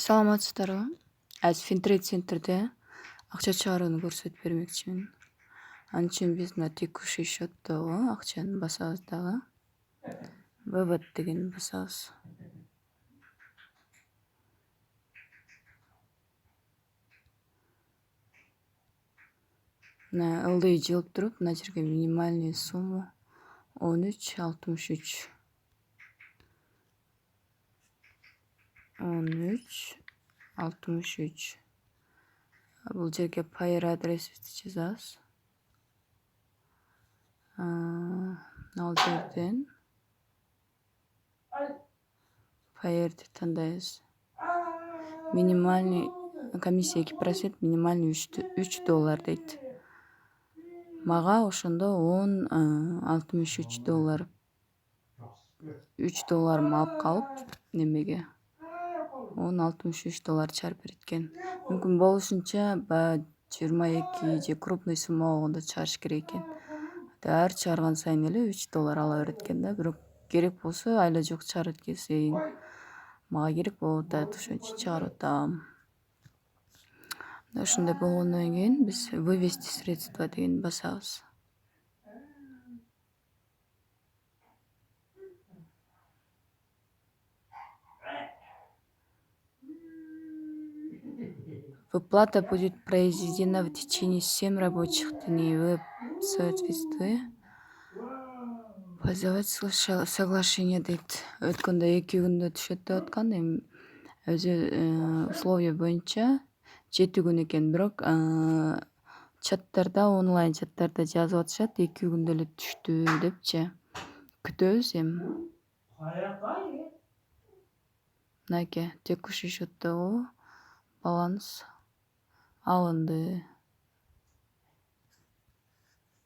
Саламатсыздарбы? Азыр Финтрейд центрде акча чыгарууну көрсөтүп бермекчимин. Ал үчүн биз мына текущий счёттогу акчаны басабыз дагы. Вывод дегенди басабыз. Мына ылдый жылып туруп, мына жерге минимальный сумма 13.63. 13.63. Бул жерге Payer адресибизди жазабыз. Ал жерден Payer'ди тандайбыз. Минимальный комиссия 2%, минимальный $3 дейт. Мага ошондо $10.63 $3 алып калып, немеге $10.63 чыгарып берет экен. Мүмкүн болушунча баягы 22 же крупный сумма болгондо чыгарыш керек экен. Ар чыгарган сайын эле $3 ала берет экен да, бирок керек болсо айла жок чыгарып кетсейин. Мага керек болуп атат, ошон үчүн чыгарып атам. Ошондой болгондон кийин биз вывести средства дегенди басабыз. Выплата будет произведена в течение 7 рабочих дней в соответствии позывать соглашение дейт. Өткөндө 2 күндө түшөт деп аткан, эми өзү условия боюнча 7 күн экен, бирок чаттарда, онлайн чаттарда жазып атышат 2 күндө эле түштү депчи. Күтөбүз эми. Мынакей текущий счёттогу баланс алынды.